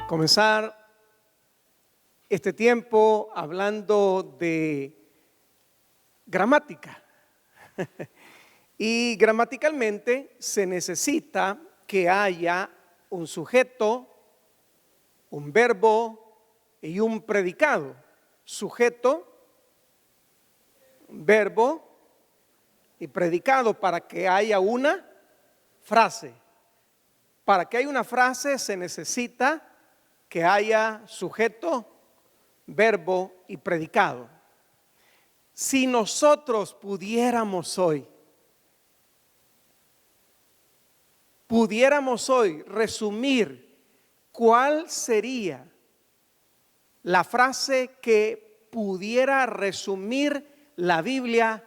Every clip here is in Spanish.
comenzar este tiempo hablando de gramática. Y gramaticalmente se necesita que haya un sujeto, un verbo y un predicado. Sujeto, verbo y predicado para que haya una frase. Para que haya una frase se necesita que haya sujeto, verbo y predicado. Si nosotros pudiéramos hoy resumir cuál sería la frase que pudiera resumir la Biblia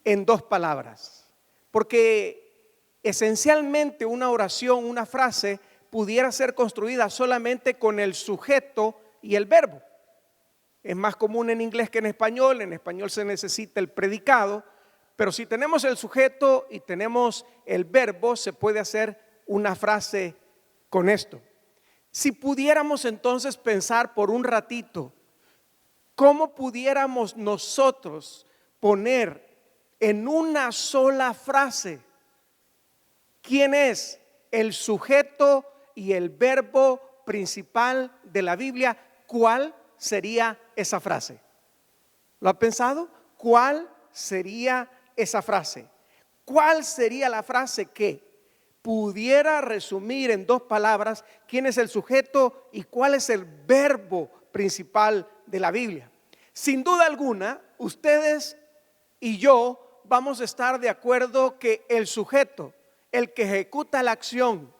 en dos palabras, porque esencialmente una oración, una frase pudiera ser construida solamente con el sujeto y el verbo. Es más común en inglés que en español se necesita el predicado, pero si tenemos el sujeto y tenemos el verbo, se puede hacer una frase con esto. Si pudiéramos entonces pensar por un ratito, ¿cómo pudiéramos nosotros poner en una sola frase quién es el sujeto y el verbo principal de la Biblia? ¿Cuál sería esa frase? ¿Lo ha pensado? ¿Cuál sería esa frase? ¿Cuál sería la frase que pudiera resumir en dos palabras quién es el sujeto y cuál es el verbo principal de la Biblia? Sin duda alguna, ustedes y yo vamos a estar de acuerdo que el sujeto, el que ejecuta la acción,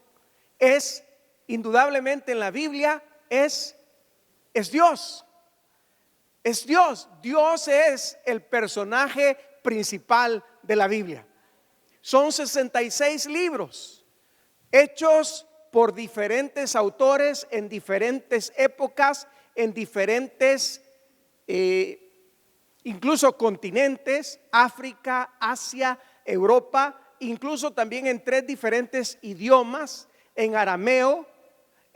es indudablemente en la Biblia, es Dios. Es Dios. Dios es el personaje principal de la Biblia. Son 66 libros hechos por diferentes autores en diferentes épocas, en diferentes incluso continentes: África, Asia, Europa, incluso también en 3 diferentes idiomas: en arameo,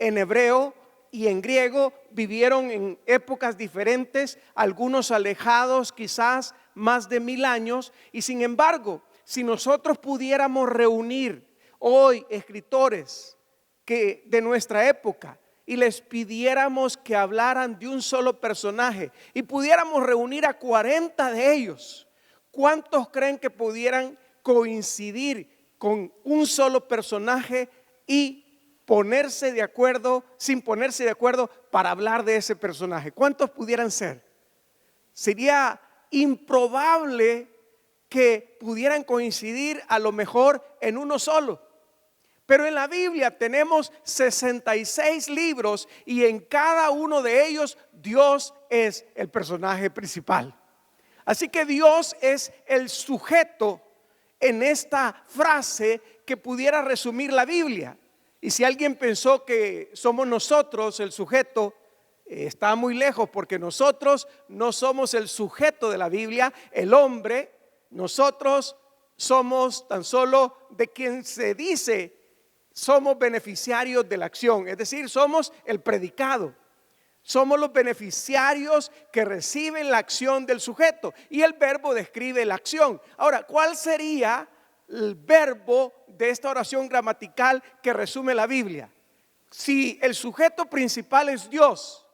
en hebreo y en griego. Vivieron en épocas diferentes, algunos alejados quizás más de 1000 años. Y sin embargo, si nosotros pudiéramos reunir hoy escritores que de nuestra época y les pidiéramos que hablaran de un solo personaje y pudiéramos reunir a 40 de ellos, ¿cuántos creen que pudieran coincidir con un solo personaje y ponerse de acuerdo, sin ponerse de acuerdo, para hablar de ese personaje? ¿Cuántos pudieran ser? Sería improbable que pudieran coincidir a lo mejor en uno solo. Pero en la Biblia tenemos 66 libros y en cada uno de ellos Dios es el personaje principal. Así que Dios es el sujeto en esta frase que pudiera resumir la Biblia. Y si alguien pensó que somos nosotros el sujeto, está muy lejos, porque nosotros no somos el sujeto de la Biblia, el hombre. Nosotros somos tan solo de quien se dice somos beneficiarios de la acción, es decir, somos el predicado. Somos los beneficiarios que reciben la acción del sujeto y el verbo describe la acción. Ahora, ¿cuál sería el verbo de esta oración gramatical que resume la Biblia? Si el sujeto principal es Dios,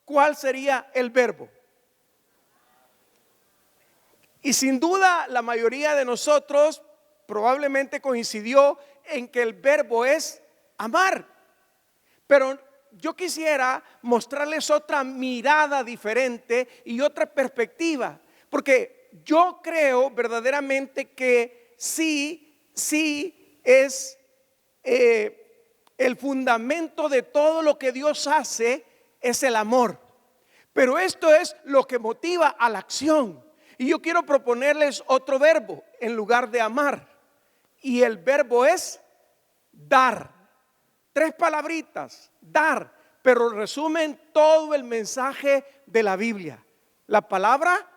¿cuál sería el verbo? Y sin duda la mayoría de nosotros probablemente coincidió en que el verbo es amar. Pero yo quisiera mostrarles otra mirada diferente y otra perspectiva, porque yo creo verdaderamente que sí es el fundamento de todo lo que Dios hace es el amor. Pero esto es lo que motiva a la acción. Y yo quiero proponerles otro verbo en lugar de amar. Y el verbo es dar. 3 palabritas, dar, pero resumen todo el mensaje de la Biblia. La palabra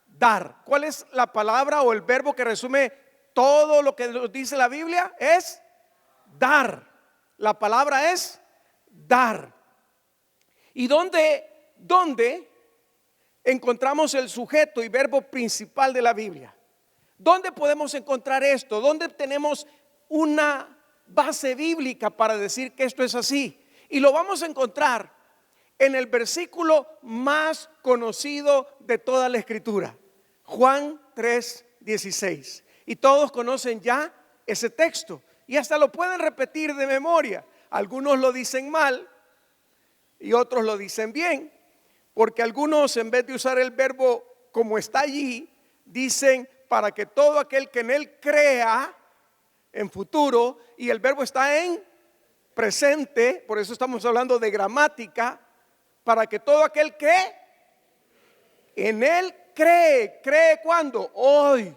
dar. ¿Cuál es la palabra o el verbo que resume todo lo que nos dice la Biblia? Es dar. La palabra es dar. ¿Y dónde encontramos el sujeto y verbo principal de la Biblia? ¿Dónde podemos encontrar esto? ¿Dónde tenemos una base bíblica para decir que esto es así? Y lo vamos a encontrar en el versículo más conocido de toda la Escritura, Juan 3:16. Y todos conocen ya ese texto y hasta lo pueden repetir de memoria. Algunos lo dicen mal y otros lo dicen bien, porque algunos, en vez de usar el verbo como está allí, dicen para que todo aquel que en él crea, en futuro, y el verbo está en presente, por eso estamos hablando de gramática, para que todo aquel que en él cree. ¿Cree cuándo? Hoy,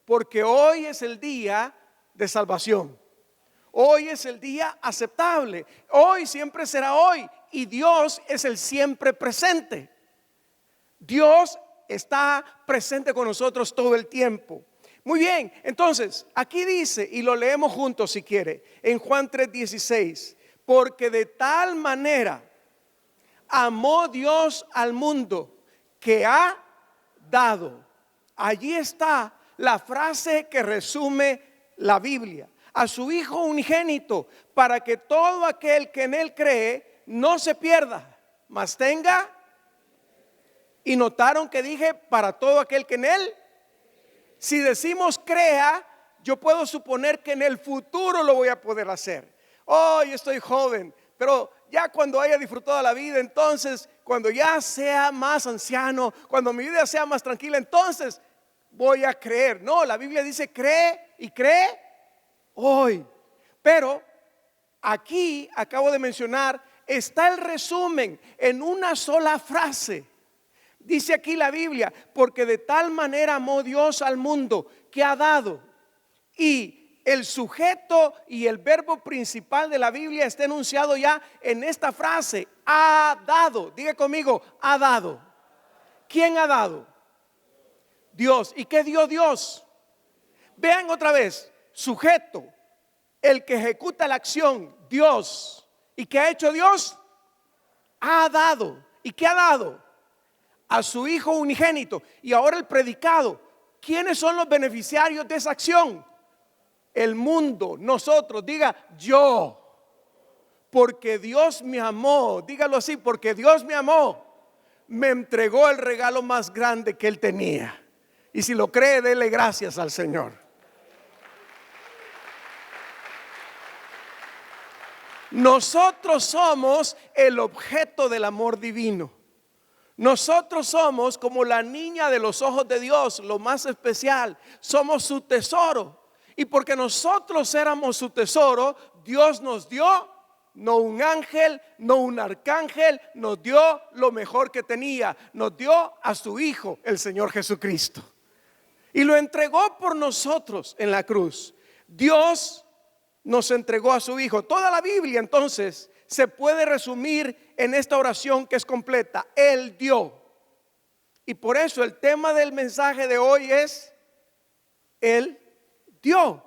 porque hoy es el día de salvación. Hoy es el día aceptable. Hoy siempre será hoy. Y Dios es el siempre presente. Dios está presente con nosotros todo el tiempo. Muy bien, entonces aquí dice, y lo leemos juntos si quiere, en Juan 3:16, porque de tal manera amó Dios al mundo que ha dado. Allí está la frase que resume la Biblia: a su Hijo unigénito, para que todo aquel que en él cree no se pierda, mas tenga. Y notaron que dije para todo aquel que en él. Si decimos crea, yo puedo suponer que en el futuro lo voy a poder hacer. Hoy estoy joven, pero ya cuando haya disfrutado la vida, entonces cuando ya sea más anciano, cuando mi vida sea más tranquila, entonces voy a creer. No, la Biblia dice cree y cree hoy. Pero aquí acabo de mencionar, está el resumen en una sola frase. Dice aquí la Biblia, porque de tal manera amó Dios al mundo que ha dado. Y el sujeto y el verbo principal de la Biblia está enunciado ya en esta frase: ha dado. Diga conmigo, ha dado. ¿Quién ha dado? Dios. ¿Y qué dio Dios? Vean otra vez, sujeto, el que ejecuta la acción, Dios. ¿Y qué ha hecho Dios? Ha dado. ¿Y qué ha dado? A su Hijo unigénito. Y ahora el predicado. ¿Quiénes son los beneficiarios de esa acción? El mundo, nosotros. Diga yo. Porque Dios me amó. Dígalo así, porque Dios me amó. Me entregó el regalo más grande que Él tenía. Y si lo cree, dele gracias al Señor. Nosotros somos el objeto del amor divino. Nosotros somos como la niña de los ojos de Dios, lo más especial. Somos su tesoro. Y porque nosotros éramos su tesoro, Dios nos dio, no un ángel, no un arcángel, nos dio lo mejor que tenía. Nos dio a su Hijo, el Señor Jesucristo. Y lo entregó por nosotros en la cruz. Dios nos entregó a su Hijo. Toda la Biblia entonces se puede resumir en esta oración que es completa: Él dio. Y por eso el tema del mensaje de hoy es Él dio.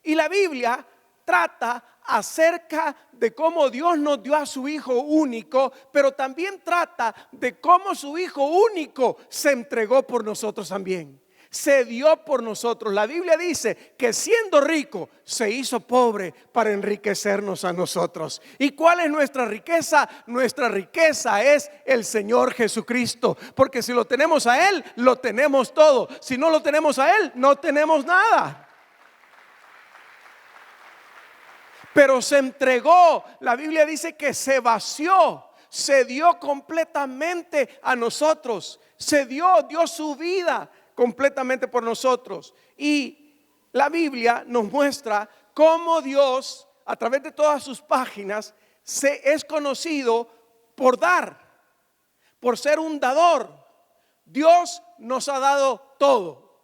Y la Biblia trata acerca de cómo Dios nos dio a su Hijo único, pero también trata de cómo su Hijo único se entregó por nosotros también. Se dio por nosotros. La Biblia dice que siendo rico se hizo pobre para enriquecernos a nosotros. ¿Y cuál es nuestra riqueza? Nuestra riqueza es el Señor Jesucristo, porque si lo tenemos a Él, lo tenemos todo. Si no lo tenemos a Él, no tenemos nada. Pero se entregó. La Biblia dice que se vació, se dio completamente a nosotros. Dio su vida completamente por nosotros. Y la Biblia nos muestra cómo Dios, a través de todas sus páginas, es conocido por dar, por ser un dador. Dios nos ha dado todo,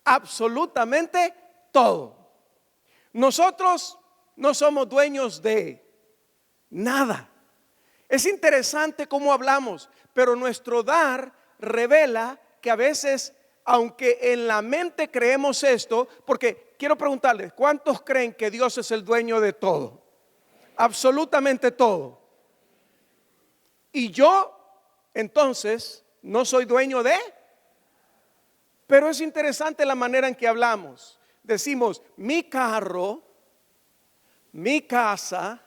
absolutamente todo. Nosotros no somos dueños de nada. Es interesante cómo hablamos, pero nuestro dar revela que a veces, aunque en la mente creemos esto, porque quiero preguntarles, ¿cuántos creen que Dios es el dueño de todo? Absolutamente todo. Y yo, entonces, no soy dueño de. Pero es interesante la manera en que hablamos. Decimos, mi carro, mi casa,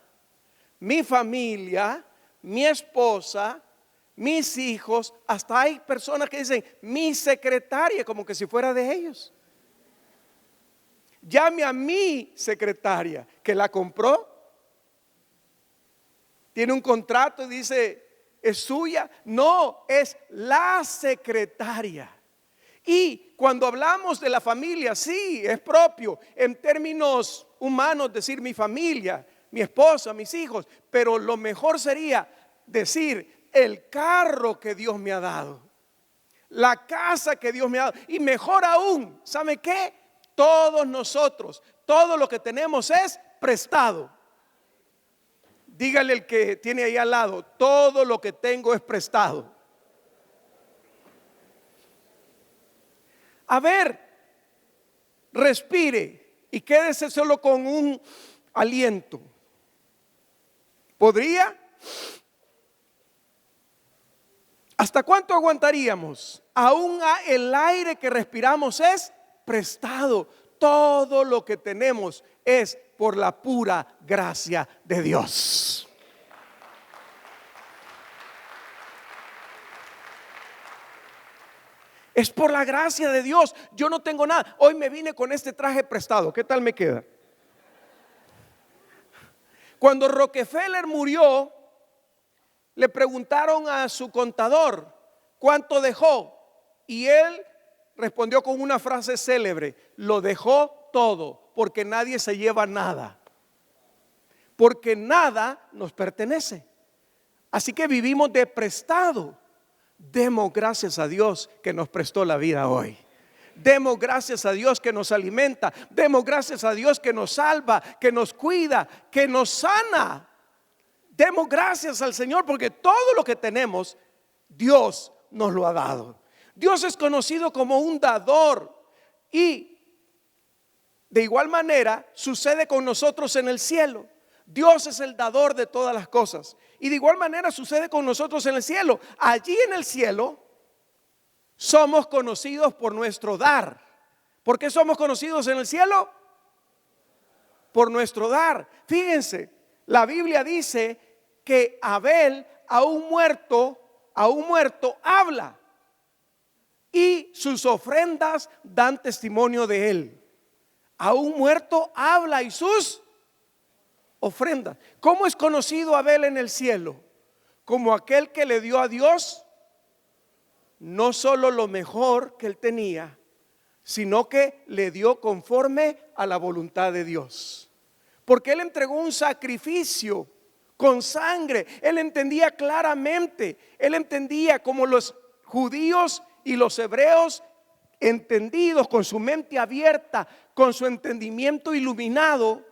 mi familia, mi esposa, mis hijos. Hasta hay personas que dicen, mi secretaria, como que si fuera de ellos. Llame a mi secretaria, que la compró. Tiene un contrato y dice, ¿es suya? No, es la secretaria. Y cuando hablamos de la familia, sí, es propio en términos humanos decir mi familia, mi esposa, mis hijos. Pero lo mejor sería decir el carro que Dios me ha dado, la casa que Dios me ha dado. Y mejor aún, ¿sabe qué? Todos nosotros, todo lo que tenemos es prestado. Dígale el que tiene ahí al lado, todo lo que tengo es prestado. A ver, respire y quédese solo con un aliento. ¿Podría? ¿Hasta cuánto aguantaríamos? Aún el aire que respiramos es prestado. Todo lo que tenemos es por la pura gracia de Dios. Es por la gracia de Dios. Yo no tengo nada. Hoy me vine con este traje prestado. ¿Qué tal me queda? Cuando Rockefeller murió, le preguntaron a su contador cuánto dejó. Y él respondió con una frase célebre: lo dejó todo, porque nadie se lleva nada. Porque nada nos pertenece. Así que vivimos de prestado. Demos gracias a Dios que nos prestó la vida hoy. Demos gracias a Dios que nos alimenta. Demos gracias a Dios que nos salva, que nos cuida, que nos sana. Demos gracias al Señor porque todo lo que tenemos, Dios nos lo ha dado. Dios es conocido como un dador. Y de igual manera sucede con nosotros en el cielo. Dios es el dador de todas las cosas. Y de igual manera sucede con nosotros en el cielo. Allí en el cielo somos conocidos por nuestro dar. ¿Por qué somos conocidos en el cielo? Por nuestro dar. Fíjense, la Biblia dice que Abel, aún muerto, habla. Y sus ofrendas dan testimonio de él. Aún muerto habla y sus ofrendas. ¿Cómo es conocido Abel en el cielo? Como aquel que le dio a Dios no solo lo mejor que él tenía, sino que le dio conforme a la voluntad de Dios. Porque él entregó un sacrificio con sangre. Él entendía claramente, él entendía como los judíos y los hebreos entendidos, con su mente abierta, con su entendimiento iluminado,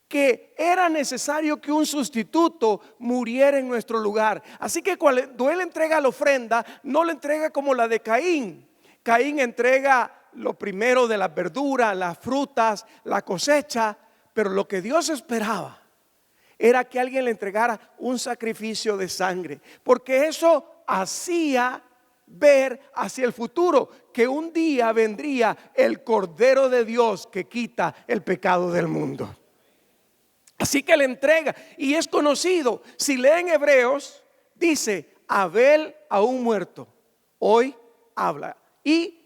que era necesario que un sustituto muriera en nuestro lugar. Así que cuando él entrega la ofrenda, no la entrega como la de Caín. Caín entrega lo primero de las verduras, las frutas, la cosecha. Pero lo que Dios esperaba era que alguien le entregara un sacrificio de sangre, porque eso hacía ver hacia el futuro, que un día vendría el Cordero de Dios que quita el pecado del mundo. Así que le entrega, y es conocido. Si leen Hebreos, dice: Abel aún muerto, hoy habla, y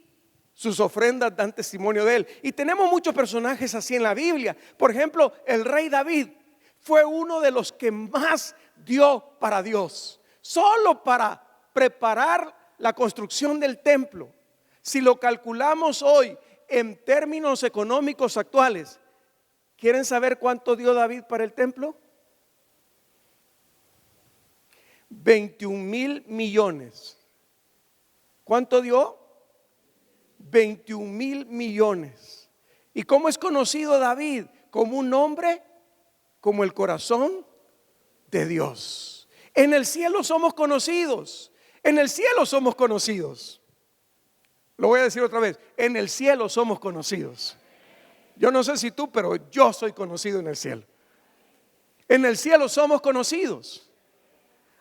sus ofrendas dan testimonio de él. Y tenemos muchos personajes así en la Biblia. Por ejemplo, el rey David fue uno de los que más dio para Dios, solo para preparar la construcción del templo. Si lo calculamos hoy en términos económicos actuales, ¿quieren saber cuánto dio David para el templo? 21,000 millones. ¿Cuánto dio? 21,000 millones. ¿Y cómo es conocido David? Como un hombre como el corazón de Dios. En el cielo somos conocidos. En el cielo somos conocidos. Lo voy a decir otra vez. En el cielo somos conocidos. Yo no sé si tú, pero yo soy conocido en el cielo. En el cielo somos conocidos.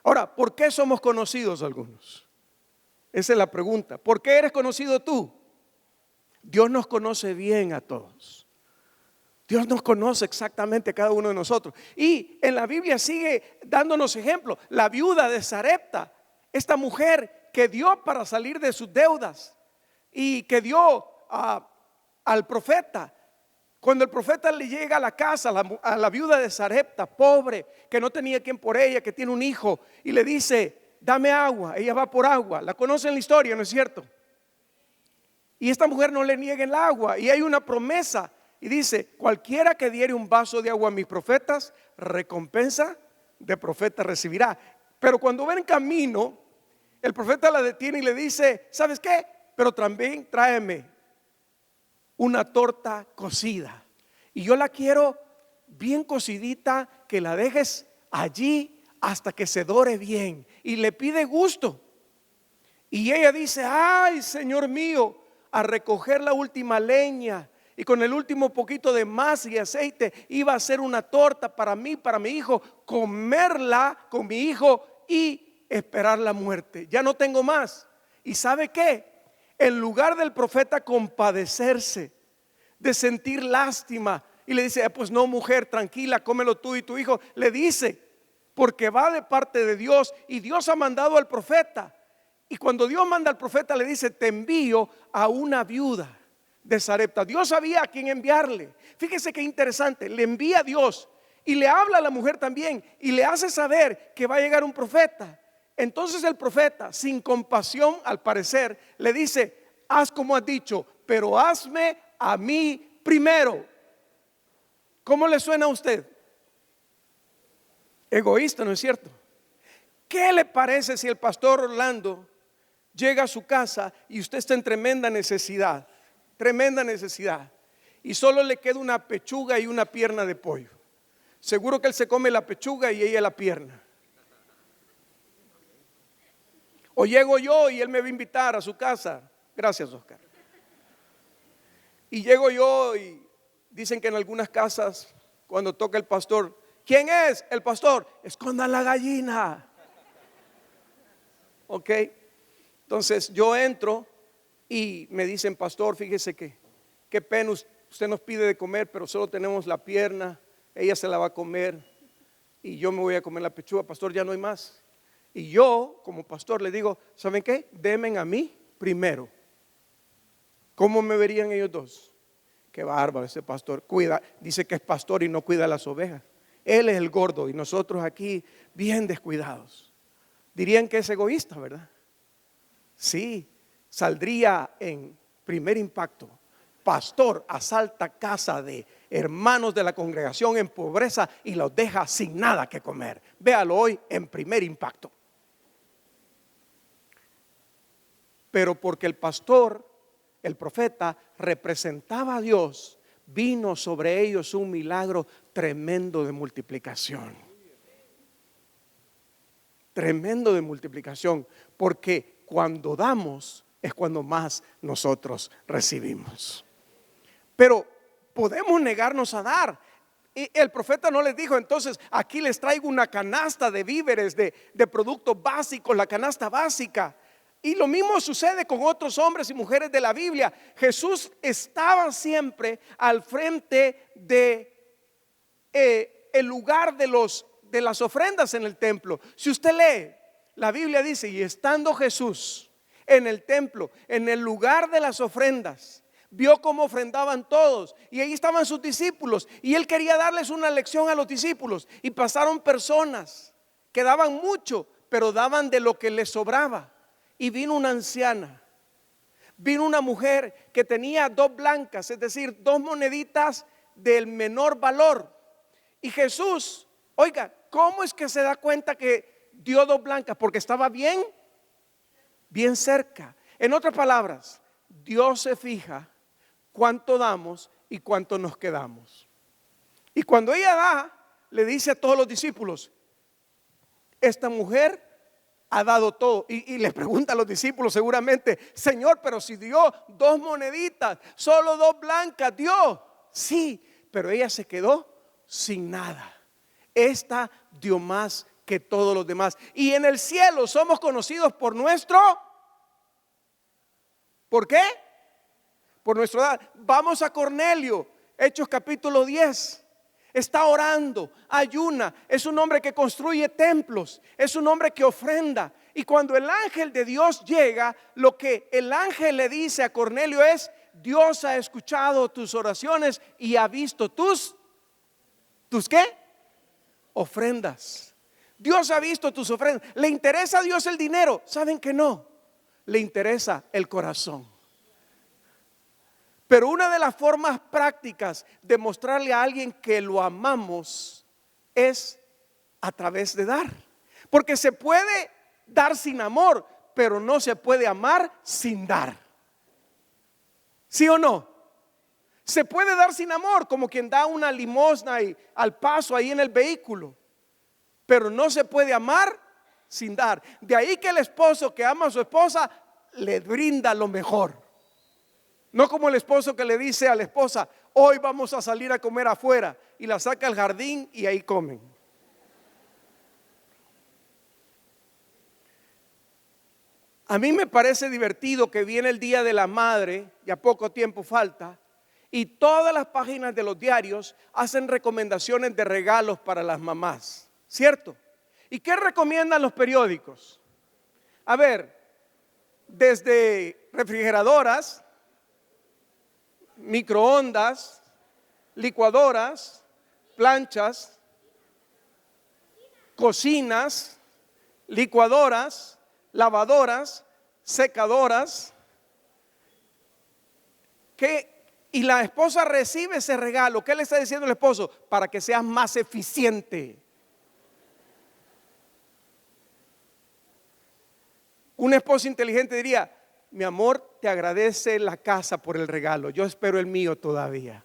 Ahora, ¿por qué somos conocidos algunos? Esa es la pregunta. ¿Por qué eres conocido tú? Dios nos conoce bien a todos. Dios nos conoce exactamente a cada uno de nosotros. Y en la Biblia sigue dándonos ejemplos. La viuda de Sarepta, esta mujer que dio para salir de sus deudas y que dio al profeta. Cuando el profeta le llega a la casa, a la viuda de Sarepta, pobre, que no tenía quien por ella, que tiene un hijo, y le dice, dame agua. Ella va por agua. La conocen la historia, ¿no es cierto? Y esta mujer no le niega el agua. Y hay una promesa. Y dice, cualquiera que diere un vaso de agua a mis profetas, recompensa de profeta recibirá. Pero cuando va en camino, el profeta la detiene y le dice, ¿sabes qué? Pero también tráeme una torta cocida. Y yo la quiero bien cocidita, que la dejes allí hasta que se dore bien. Y le pide gusto. Y ella dice, ay, Señor mío, a recoger la última leña. Y con el último poquito de masa y aceite iba a hacer una torta para mí, para mi hijo, comerla con mi hijo y esperar la muerte. Ya no tengo más. ¿Y sabe qué? En lugar del profeta compadecerse, de sentir lástima, y le dice, pues no, mujer, tranquila, cómelo tú y tu hijo, le dice, porque va de parte de Dios y Dios ha mandado al profeta. Y cuando Dios manda al profeta, le dice, te envío a una viuda de Sarepta. Dios sabía a quién enviarle. Fíjese qué interesante, le envía a Dios y le habla a la mujer también y le hace saber que va a llegar un profeta. Entonces el profeta, sin compasión al parecer, le dice, haz como has dicho, pero hazme a mí primero. ¿Cómo le suena a usted? Egoísta, ¿no es cierto? ¿Qué le parece si el pastor Orlando llega a su casa y usted está en tremenda necesidad, y solo le queda una pechuga y una pierna de pollo? Seguro que él se come la pechuga y ella la pierna. O llego yo y él me va a invitar a su casa. Gracias, Oscar. Y llego yo y dicen que en algunas casas, cuando toca el pastor, ¿quién es? El pastor. Escondan la gallina. Ok. Entonces yo entro y me dicen, pastor, fíjese que qué pena, usted nos pide de comer, pero solo tenemos la pierna, ella se la va a comer y yo me voy a comer la pechuga. Pastor, ya no hay más. Y yo como pastor le digo, ¿saben qué? Denme a mí primero. ¿Cómo me verían ellos dos? Qué bárbaro ese pastor, cuida, dice que es pastor y no cuida las ovejas. Él es el gordo y nosotros aquí bien descuidados. Dirían que es egoísta, ¿verdad? Sí, saldría en Primer Impacto. Pastor asalta casa de hermanos de la congregación en pobreza y los deja sin nada que comer. Véalo hoy en Primer Impacto. Pero porque el pastor, el profeta, representaba a Dios, vino sobre ellos un milagro tremendo de multiplicación. Tremendo de multiplicación, porque cuando damos es cuando más nosotros recibimos. Pero podemos negarnos a dar. Y el profeta no les dijo, entonces aquí les traigo una canasta de víveres, de productos básicos, la canasta básica. Y lo mismo sucede con otros hombres y mujeres de la Biblia. Jesús estaba siempre al frente de el lugar de las ofrendas en el templo. Si usted lee, la Biblia dice, y estando Jesús en el templo, en el lugar de las ofrendas, vio cómo ofrendaban todos y ahí estaban sus discípulos y él quería darles una lección a los discípulos. Y pasaron personas que daban mucho, pero daban de lo que les sobraba. Y vino una anciana, vino una mujer que tenía 2 blancas, es decir, 2 moneditas del menor valor. Y Jesús, oiga, ¿cómo es que se da cuenta que dio 2 blancas? Porque estaba bien cerca. En otras palabras, Dios se fija cuánto damos y cuánto nos quedamos. Y cuando ella da, le dice a todos los discípulos, esta mujer ha dado todo. Y le pregunta a los discípulos seguramente, Señor, pero si dio 2 moneditas, solo 2 blancas dio. Sí, pero ella se quedó sin nada. Esta dio más que todos los demás. Y en el cielo somos conocidos por nuestro, ¿por qué? Por nuestro dar. Vamos a Cornelio, Hechos capítulo 10. Está orando, ayuna, es un hombre que construye templos, es un hombre que ofrenda. Y cuando el ángel de Dios llega, lo que el ángel le dice a Cornelio es: Dios ha escuchado tus oraciones y ha visto tus ¿qué? Ofrendas. Dios ha visto tus ofrendas. ¿Le interesa a Dios el dinero? ¿Saben que no? Le interesa el corazón. Pero una de las formas prácticas de mostrarle a alguien que lo amamos es a través de dar. Porque se puede dar sin amor, pero no se puede amar sin dar. ¿Sí o no? Se puede dar sin amor, como quien da una limosna y al paso ahí en el vehículo, pero no se puede amar sin dar. De ahí que el esposo que ama a su esposa le brinda lo mejor. No como el esposo que le dice a la esposa: hoy vamos a salir a comer afuera, y la saca al jardín y ahí comen. A mí me parece divertido que viene el Día de la Madre, ya poco tiempo falta, y todas las páginas de los diarios hacen recomendaciones de regalos para las mamás, ¿cierto? ¿Y qué recomiendan los periódicos? A ver, desde refrigeradoras, microondas, licuadoras, planchas, cocinas, licuadoras, lavadoras, secadoras. Y la esposa recibe ese regalo. ¿Qué le está diciendo el esposo? Para que seas más eficiente. Un esposo inteligente diría: mi amor, te agradece la casa por el regalo, yo espero el mío todavía.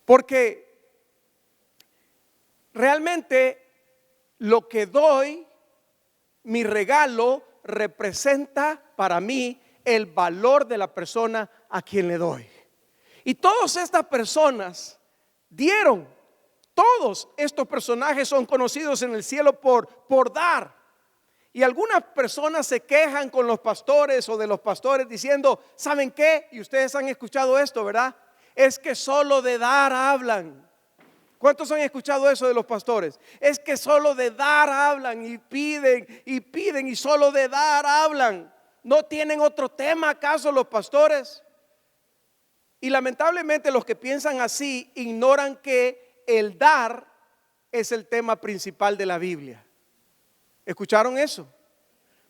Porque realmente lo que doy, mi regalo, representa para mí el valor de la persona a quien le doy. Y todas estas personas dieron. Todos estos personajes son conocidos en el cielo por dar. Y algunas personas se quejan con los pastores o de los pastores diciendo: ¿saben qué? Y ustedes han escuchado esto, ¿verdad? Es que solo de dar hablan. ¿Cuántos han escuchado eso de los pastores? Es que solo de dar hablan y piden y solo de dar hablan. ¿No tienen otro tema acaso los pastores? Y lamentablemente los que piensan así ignoran que el dar es el tema principal de la Biblia. ¿Escucharon eso?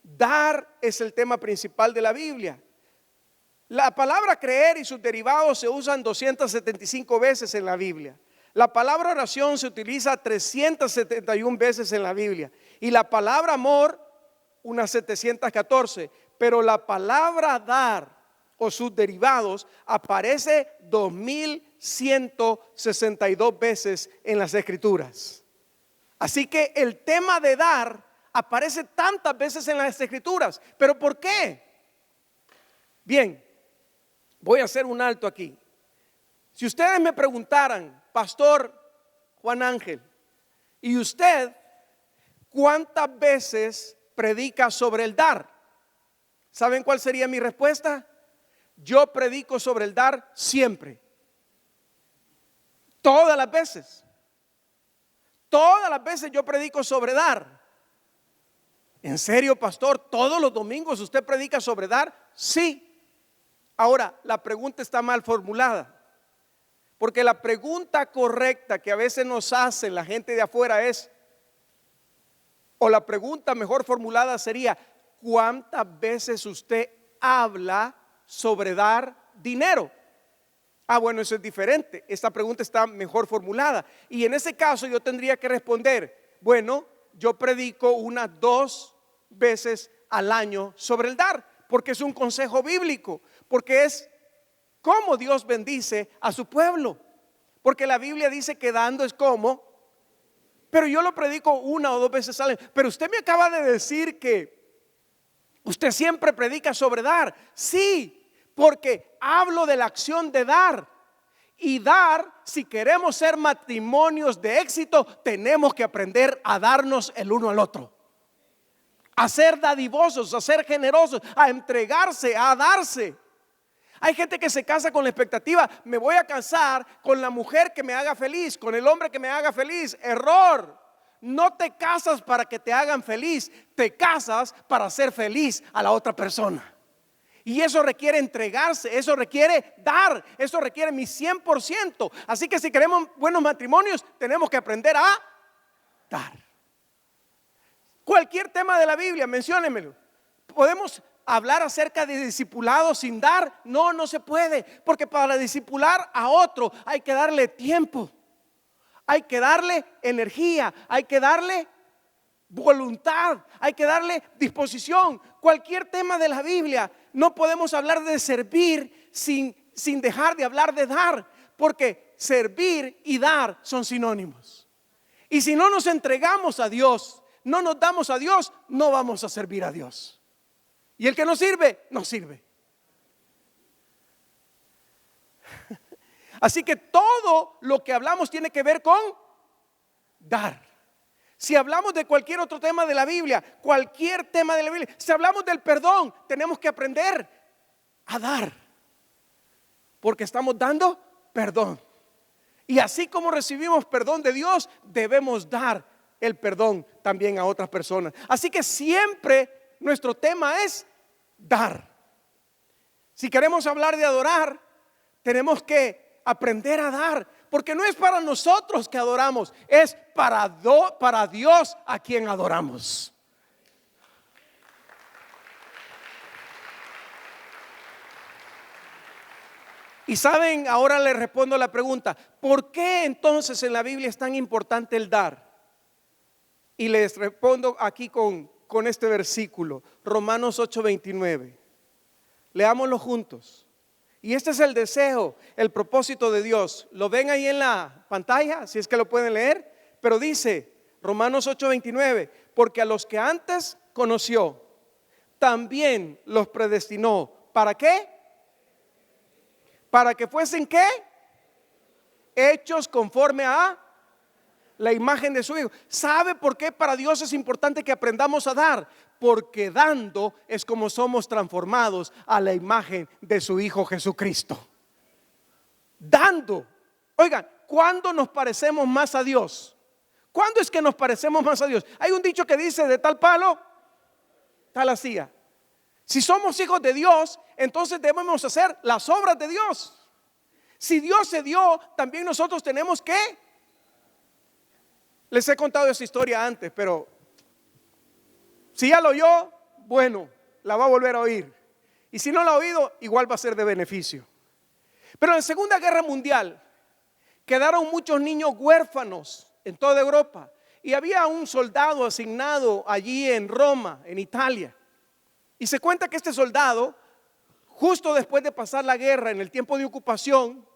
Dar es el tema principal de la Biblia. La palabra creer y sus derivados se usan 275 veces en la Biblia. La palabra oración se utiliza 371 veces en la Biblia. Y la palabra amor unas 714. Pero la palabra dar o sus derivados aparece 2162 veces en las Escrituras. Así que el tema de dar aparece tantas veces en las Escrituras. ¿Pero por qué? Bien, voy a hacer un alto aquí. Si ustedes me preguntaran: Pastor Juan Ángel, ¿y usted cuántas veces predica sobre el dar? ¿Saben cuál sería mi respuesta? Yo predico sobre el dar siempre. Todas las veces. Todas las veces yo predico sobre dar. ¿En serio, pastor? ¿Todos los domingos usted predica sobre dar? Sí. Ahora, la pregunta está mal formulada. Porque la pregunta correcta que a veces nos hacen la gente de afuera es, o la pregunta mejor formulada sería: ¿cuántas veces usted habla sobre dar dinero? Ah, bueno, eso es diferente. Esta pregunta está mejor formulada. Y en ese caso yo tendría que responder: bueno, yo predico unas 2 veces al año sobre el dar, porque es un consejo bíblico, porque es cómo Dios bendice a su pueblo. Porque la Biblia dice que dando es como, pero yo lo predico 1 o 2 veces al año. Pero usted me acaba de decir que usted siempre predica sobre dar. Sí, porque hablo de la acción de dar. Y dar, si queremos ser matrimonios de éxito, tenemos que aprender a darnos el uno al otro. A ser dadivosos, a ser generosos, a entregarse, a darse. Hay gente que se casa con la expectativa: me voy a casar con la mujer que me haga feliz, con el hombre que me haga feliz. Error. No te casas para que te hagan feliz, te casas para hacer feliz a la otra persona. Y eso requiere entregarse, eso requiere dar, eso requiere mi 100%. Así que si queremos buenos matrimonios, tenemos que aprender a dar. Cualquier tema de la Biblia, menciónemelo. ¿Podemos hablar acerca de discipulado sin dar? No, no se puede, porque para discipular a otro hay que darle tiempo, hay que darle energía, hay que darle voluntad, hay que darle disposición. Cualquier tema de la Biblia, no podemos hablar de servir sin dejar de hablar de dar, porque servir y dar son sinónimos. Y si no nos entregamos a Dios, no nos damos a Dios, no vamos a servir a Dios. Y el que no sirve, no sirve. Así que todo lo que hablamos tiene que ver con dar. Si hablamos de cualquier otro tema de la Biblia, cualquier tema de la Biblia, si hablamos del perdón, tenemos que aprender a dar, porque estamos dando perdón. Y así como recibimos perdón de Dios, debemos dar el perdón también a otras personas. Así que siempre nuestro tema es dar. Si queremos hablar de adorar, tenemos que aprender a dar, porque no es para nosotros que adoramos, es para Dios a quien adoramos. Y saben, ahora les respondo la pregunta: ¿por qué entonces en la Biblia es tan importante el dar? Y les respondo aquí con este versículo, Romanos 8:29. Leámoslo juntos. Y este es el deseo, el propósito de Dios. ¿Lo ven ahí en la pantalla? Si es que lo pueden leer. Pero dice Romanos 8:29: porque a los que antes conoció, también los predestinó. ¿Para qué? Para que fuesen ¿qué? Hechos conforme a la imagen de su Hijo. ¿Sabe por qué para Dios es importante que aprendamos a dar? Porque dando es como somos transformados a la imagen de su Hijo Jesucristo. Dando. Oigan, ¿cuándo nos parecemos más a Dios? ¿Cuándo es que nos parecemos más a Dios? Hay un dicho que dice: de tal palo, tal astilla. Si somos hijos de Dios, entonces debemos hacer las obras de Dios. Si Dios se dio, también nosotros tenemos que. Les he contado esa historia antes, pero si ya lo oyó, bueno, la va a volver a oír. Y si no la ha oído, igual va a ser de beneficio. Pero en la Segunda Guerra Mundial quedaron muchos niños huérfanos en toda Europa. Y había un soldado asignado allí en Roma, en Italia. Y se cuenta que este soldado, justo después de pasar la guerra, en el tiempo de ocupación,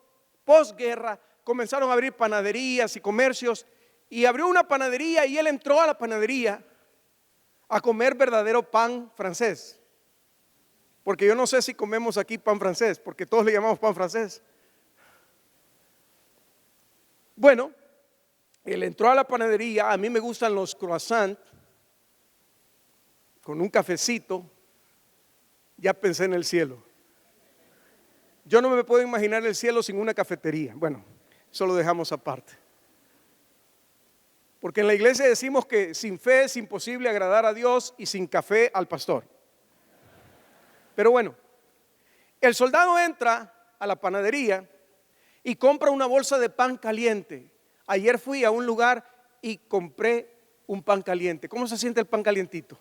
posguerra, comenzaron a abrir panaderías y comercios. Y abrió una panadería y él entró a la panadería a comer verdadero pan francés. Porque yo no sé si comemos aquí pan francés, porque todos le llamamos pan francés. Bueno, él entró a la panadería. A mí me gustan los croissants con un cafecito. Ya pensé en el cielo. Yo no me puedo imaginar el cielo sin una cafetería. Bueno, eso lo dejamos aparte. Porque en la iglesia decimos que sin fe es imposible agradar a Dios y sin café al pastor. Pero bueno, el soldado entra a la panadería y compra una bolsa de pan caliente. Ayer fui a un lugar y compré un pan caliente. ¿Cómo se siente el pan calientito?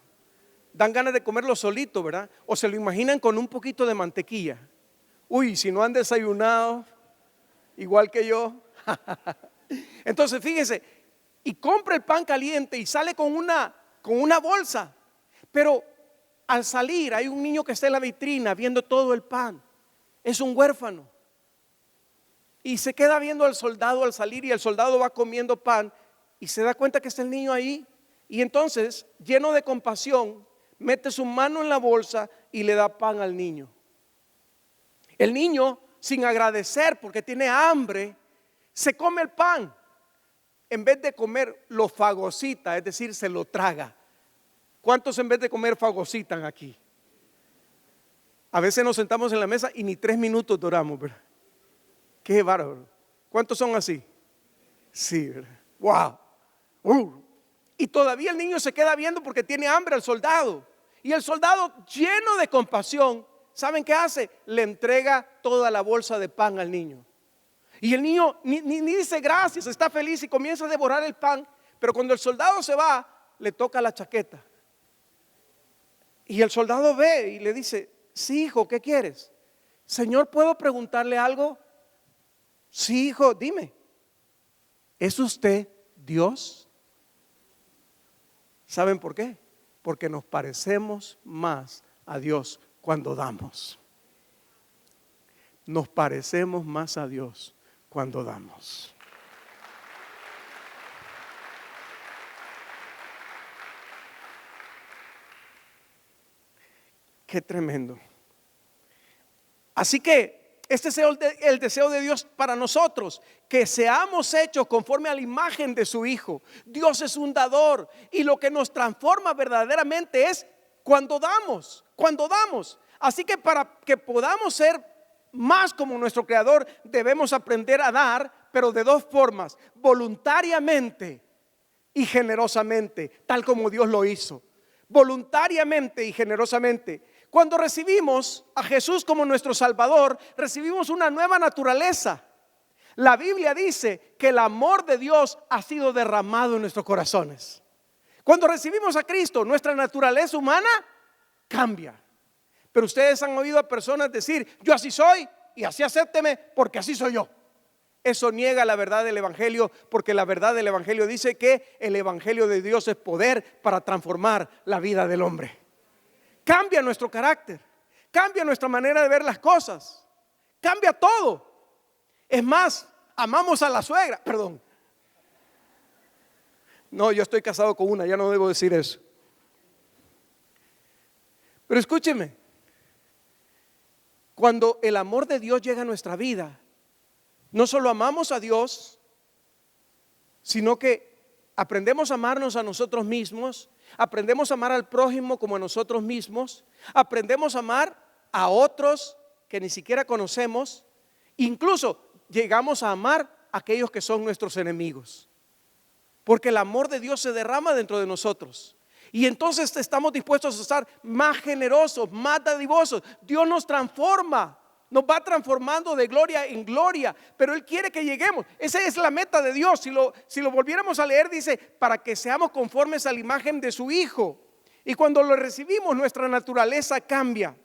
Dan ganas de comerlo solito, ¿verdad? O se lo imaginan con un poquito de mantequilla. Uy, si no han desayunado igual que yo. Entonces fíjense, y compra el pan caliente y sale con una bolsa. Pero al salir hay un niño que está en la vitrina viendo todo el pan. Es un huérfano. Y se queda viendo al soldado al salir, y el soldado va comiendo pan y se da cuenta que está el niño ahí. Y entonces, lleno de compasión, mete su mano en la bolsa y le da pan al niño. El niño sin agradecer porque tiene hambre, se come el pan. En vez de comer, lo fagocita, es decir, se lo traga. ¿Cuántos en vez de comer fagocitan aquí? A veces nos sentamos en la mesa y ni 3 minutos duramos, ¿verdad? Qué bárbaro. ¿Cuántos son así? Sí, ¿verdad? Wow. Y todavía el niño se queda viendo porque tiene hambre al soldado. Y el soldado, lleno de compasión, ¿saben qué hace? Le entrega toda la bolsa de pan al niño. Y el niño ni dice gracias, está feliz y comienza a devorar el pan. Pero cuando el soldado se va, le toca la chaqueta. Y el soldado ve y le dice: sí, hijo, ¿qué quieres? Señor, ¿puedo preguntarle algo? Sí, hijo, dime. ¿Es usted Dios? ¿Saben por qué? Porque nos parecemos más a Dios cuando damos. Nos parecemos más a Dios cuando damos. Qué tremendo. Así que este es el deseo de Dios para nosotros, que seamos hechos conforme a la imagen de su Hijo. Dios es un dador y lo que nos transforma verdaderamente es cuando damos. Así que para que podamos ser más como nuestro Creador, debemos aprender a dar, pero de 2 formas: voluntariamente y generosamente, tal como Dios lo hizo. Voluntariamente y generosamente. Cuando recibimos a Jesús como nuestro Salvador, recibimos una nueva naturaleza. La Biblia dice que el amor de Dios ha sido derramado en nuestros corazones. Cuando recibimos a Cristo, nuestra naturaleza humana cambia. Pero ustedes han oído a personas decir: yo así soy y así acépteme porque así soy yo. Eso niega la verdad del Evangelio, porque la verdad del Evangelio dice que el Evangelio de Dios es poder para transformar la vida del hombre. Cambia nuestro carácter, cambia nuestra manera de ver las cosas, cambia todo. Es más, amamos a la suegra, perdón. No, yo estoy casado con una, ya no debo decir eso. Pero escúcheme, cuando el amor de Dios llega a nuestra vida, no solo amamos a Dios, sino que aprendemos a amarnos a nosotros mismos. Aprendemos a amar al prójimo como a nosotros mismos. Aprendemos a amar a otros que ni siquiera conocemos. Incluso llegamos a amar a aquellos que son nuestros enemigos, porque el amor de Dios se derrama dentro de nosotros. Y entonces estamos dispuestos a estar más generosos, más dadivosos. Dios nos transforma, nos va transformando de gloria en gloria, pero Él quiere que lleguemos. Esa es la meta de Dios. Si lo volviéramos a leer, dice: para que seamos conformes a la imagen de su Hijo. Y cuando lo recibimos, nuestra naturaleza cambia.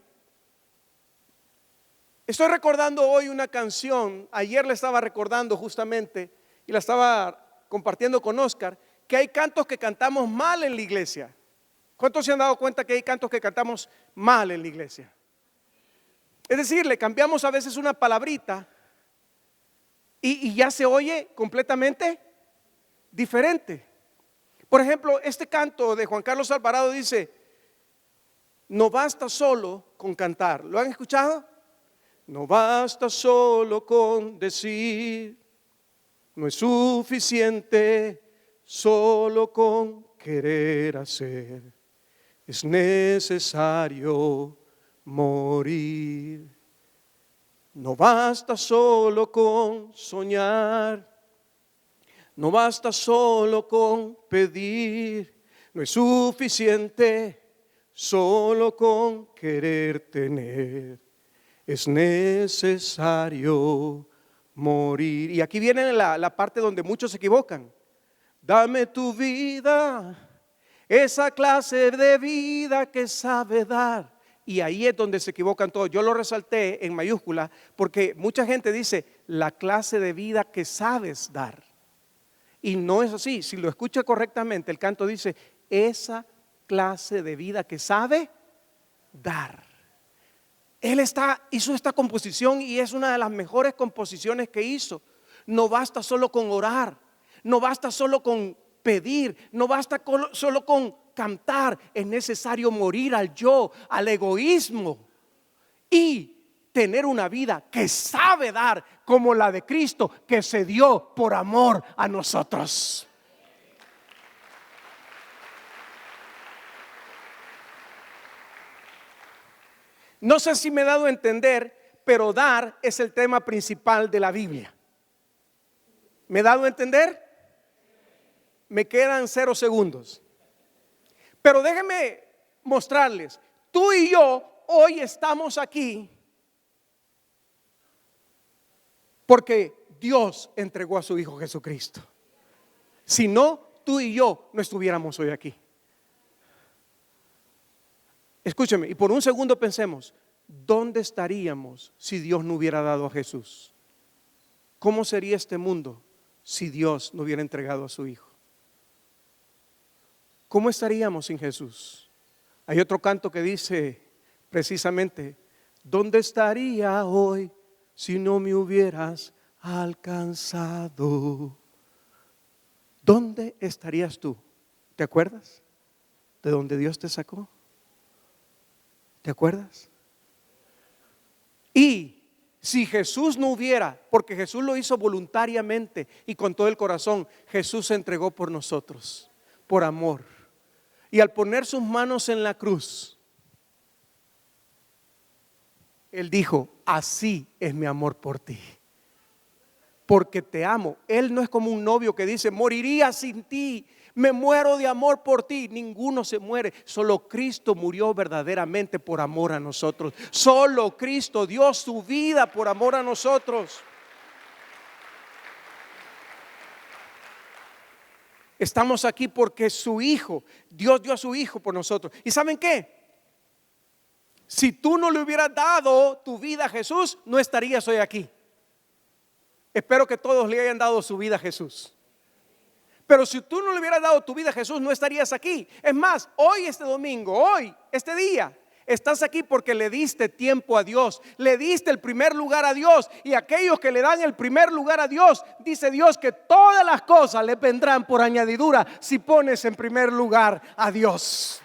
Estoy recordando hoy una canción. Ayer la estaba recordando justamente y la estaba compartiendo con Oscar, que hay cantos que cantamos mal en la iglesia. ¿Cuántos se han dado cuenta que hay cantos que cantamos mal en la iglesia? Es decir, le cambiamos a veces una palabrita y ya se oye completamente diferente. Por ejemplo, este canto de Juan Carlos Alvarado dice: no basta solo con cantar. ¿Lo han escuchado? No basta solo con decir, no es suficiente solo con querer hacer, es necesario morir. No basta solo con soñar, no basta solo con pedir, no es suficiente solo con querer tener, es necesario morir. Y aquí viene la parte donde muchos se equivocan. Dame tu vida, esa clase de vida que sabe dar. Y ahí es donde se equivocan todos. Yo lo resalté en mayúscula porque mucha gente dice: la clase de vida que sabes dar. Y no es así. Si lo escucha correctamente, el canto dice: esa clase de vida que sabe dar. Él hizo esta composición y es una de las mejores composiciones que hizo. No basta solo con orar, no basta solo con pedir, no basta solo con cantar. Es necesario morir al yo, al egoísmo, y tener una vida que sabe dar como la de Cristo, que se dio por amor a nosotros. No sé si me he dado a entender, pero dar es el tema principal de la Biblia. ¿Me he dado a entender? Me quedan 0 segundos. Pero déjenme mostrarles, tú y yo hoy estamos aquí porque Dios entregó a su Hijo Jesucristo. Si no, tú y yo no estuviéramos hoy aquí. Escúcheme, y por un segundo pensemos, ¿dónde estaríamos si Dios no hubiera dado a Jesús? ¿Cómo sería este mundo si Dios no hubiera entregado a su Hijo? ¿Cómo estaríamos sin Jesús? Hay otro canto que dice precisamente, ¿dónde estaría hoy si no me hubieras alcanzado? ¿Dónde estarías tú? ¿Te acuerdas de donde Dios te sacó? ¿Te acuerdas? Y si Jesús no hubiera, porque Jesús lo hizo voluntariamente y con todo el corazón, Jesús se entregó por nosotros, por amor. Y al poner sus manos en la cruz, Él dijo, así es mi amor por ti, porque te amo. Él no es como un novio que dice, moriría sin ti, me muero de amor por ti. Ninguno se muere, solo Cristo murió verdaderamente por amor a nosotros. Solo Cristo dio su vida por amor a nosotros. Estamos aquí porque su Hijo, Dios dio a su Hijo por nosotros. ¿Y saben qué? Si tú no le hubieras dado tu vida a Jesús, no estarías hoy aquí. Espero que todos le hayan dado su vida a Jesús. Pero si tú no le hubieras dado tu vida a Jesús, no estarías aquí. Es más, hoy, este domingo, hoy, este día, estás aquí porque le diste tiempo a Dios, le diste el primer lugar a Dios. Y aquellos que le dan el primer lugar a Dios, dice Dios que todas las cosas le vendrán por añadidura si pones en primer lugar a Dios.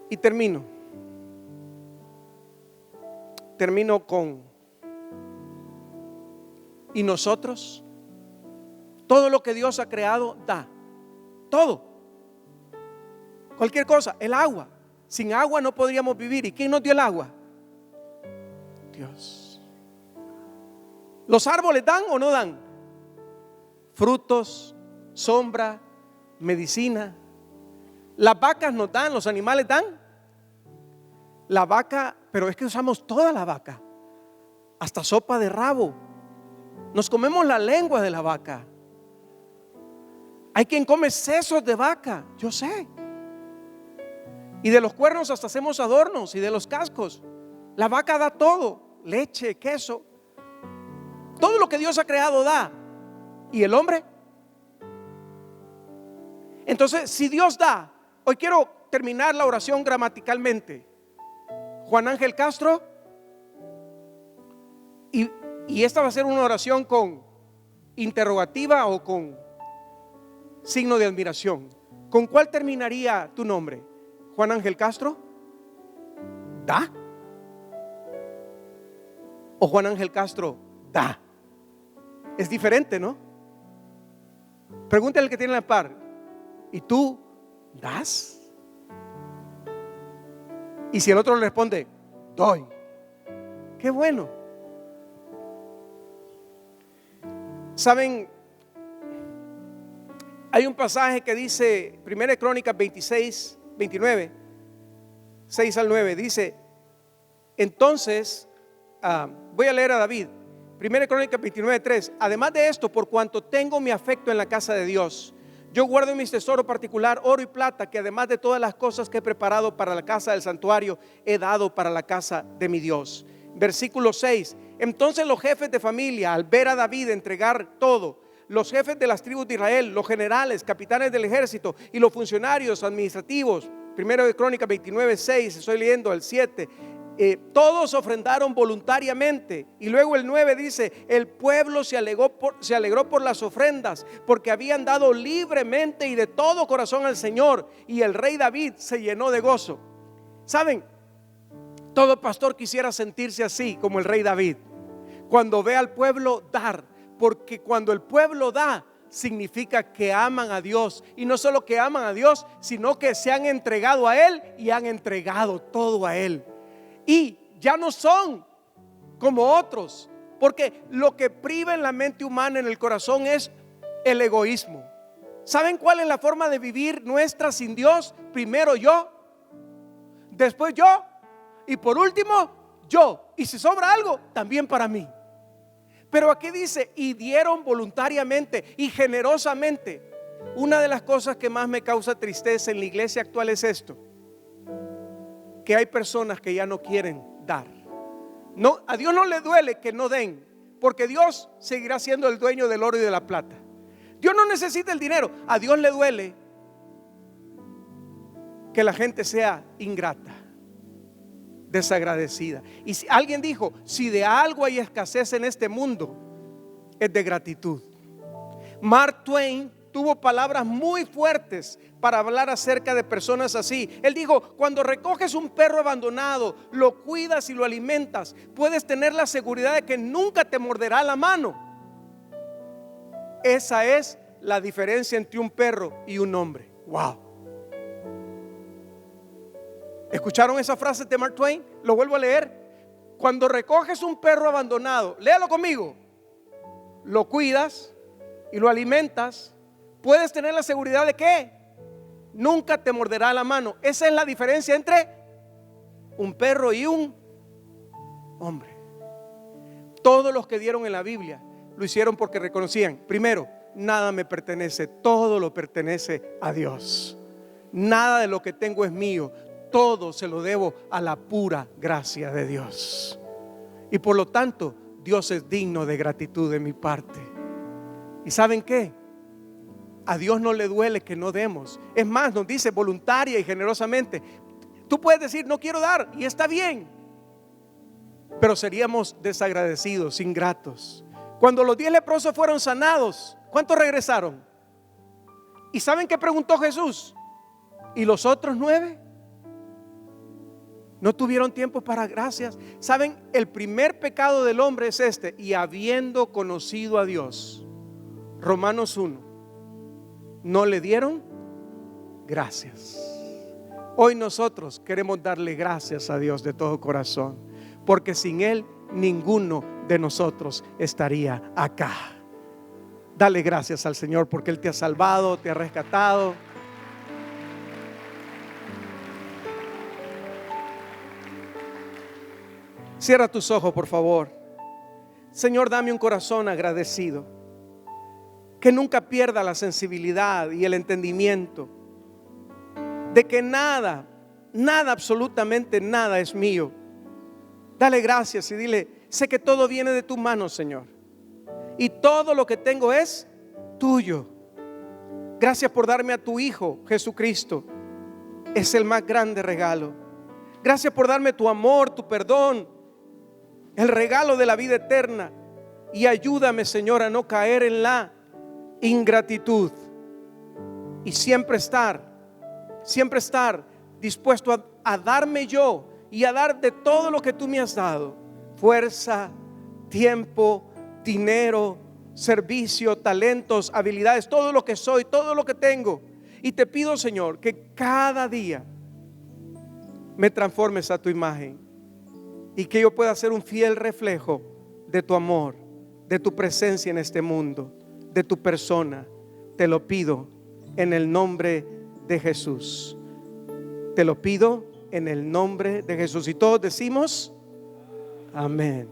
Y termino con, y nosotros, todo lo que Dios ha creado da, todo, cualquier cosa, el agua, sin agua no podríamos vivir. ¿Y quién nos dio el agua? Dios. ¿Los árboles dan o no dan? Frutos, sombra, medicina. Las vacas nos dan, los animales dan. La vaca, pero es que usamos toda la vaca, hasta sopa de rabo. Nos comemos la lengua de la vaca. Hay quien come sesos de vaca, yo sé. Y de los cuernos hasta hacemos adornos, y de los cascos. La vaca da todo, leche, queso. Todo lo que Dios ha creado da. ¿Y el hombre? Entonces, si Dios da, hoy quiero terminar la oración gramaticalmente. Juan Ángel Castro, y esta va a ser una oración con interrogativa o con signo de admiración. ¿Con cuál terminaría tu nombre? Juan Ángel Castro, ¿da? ¿O Juan Ángel Castro, da? Es diferente, ¿no? Pregúntale al que tiene la par, ¿y tú das? Y si el otro le responde, doy. Qué bueno. Saben, hay un pasaje que dice, 1 Crónicas 26, 29, 6 al 9, dice, entonces, voy a leer a David, 1 Crónicas 29, 3, además de esto, por cuanto tengo mi afecto en la casa de Dios, yo guardo en mi tesoro particular oro y plata, que además de todas las cosas que he preparado para la casa del santuario, he dado para la casa de mi Dios. Versículo 6. Entonces los jefes de familia, al ver a David entregar todo, los jefes de las tribus de Israel, los generales, capitanes del ejército y los funcionarios administrativos, 1 Crónicas 29, 6, estoy leyendo el 7, todos ofrendaron voluntariamente. Y luego el 9 dice: el pueblo se alegró por las ofrendas, porque habían dado libremente y de todo corazón al Señor. Y el rey David se llenó de gozo. ¿Saben? Todo pastor quisiera sentirse así como el rey David, cuando ve al pueblo dar, porque cuando el pueblo da, significa que aman a Dios. Y no solo que aman a Dios, sino que se han entregado a Él y han entregado todo a Él. Y ya no son como otros, porque lo que priva en la mente humana, en el corazón, es el egoísmo. ¿Saben cuál es la forma de vivir nuestra sin Dios? Primero yo, después yo, y por último yo. Y si sobra algo, también para mí. Pero aquí dice: y dieron voluntariamente y generosamente. Una de las cosas que más me causa tristeza en la iglesia actual es esto: que hay personas que ya no quieren dar. No, a Dios no le duele que no den, porque Dios seguirá siendo el dueño del oro y de la plata. Dios no necesita el dinero. A Dios le duele que la gente sea ingrata, desagradecida. Y si alguien dijo: si de algo hay escasez en este mundo, es de gratitud. Mark Twain tuvo palabras muy fuertes para hablar acerca de personas así. Él dijo: cuando recoges un perro abandonado, lo cuidas y lo alimentas, puedes tener la seguridad de que nunca te morderá la mano. Esa es la diferencia entre un perro y un hombre. Wow. ¿Escucharon esa frase de Mark Twain? Lo vuelvo a leer. Cuando recoges un perro abandonado, léalo conmigo, lo cuidas y lo alimentas, puedes tener la seguridad de que nunca te morderá la mano. Esa es la diferencia entre un perro y un hombre. Todos los que dieron en la Biblia lo hicieron porque reconocían: primero, nada me pertenece, todo lo pertenece a Dios. Nada de lo que tengo es mío, todo se lo debo a la pura gracia de Dios. Y por lo tanto, Dios es digno de gratitud de mi parte. ¿Y saben qué? A Dios no le duele que no demos. Es más, nos dice voluntaria y generosamente. Tú puedes decir: no quiero dar, y está bien, pero seríamos desagradecidos, ingratos. Cuando los 10 leprosos fueron sanados, ¿cuántos regresaron? ¿Y saben qué preguntó Jesús? ¿Y los otros 9? No tuvieron tiempo para gracias. ¿Saben? El primer pecado del hombre es este: y habiendo conocido a Dios, Romanos 1, no le dieron gracias. Hoy nosotros queremos darle gracias a Dios de todo corazón, porque sin Él ninguno de nosotros estaría acá. Dale gracias al Señor porque Él te ha salvado, te ha rescatado. Cierra tus ojos, por favor. Señor, dame un corazón agradecido, que nunca pierda la sensibilidad y el entendimiento de que nada, absolutamente nada es mío. Dale gracias y dile: sé que todo viene de tu mano, Señor, y todo lo que tengo es tuyo. Gracias por darme a tu Hijo Jesucristo. Es el más grande regalo. Gracias por darme tu amor, tu perdón, el regalo de la vida eterna. Y ayúdame, Señor, a no caer en la ingratitud y siempre estar dispuesto a darme yo y a dar de todo lo que tú me has dado: fuerza, tiempo, dinero, servicio, talentos, habilidades, todo lo que soy, todo lo que tengo. Y te pido, Señor, que cada día me transformes a tu imagen y que yo pueda ser un fiel reflejo de tu amor, de tu presencia en este mundo, de tu persona. Te lo pido en el nombre de Jesús. Te lo pido en el nombre de Jesús. Y todos decimos amén.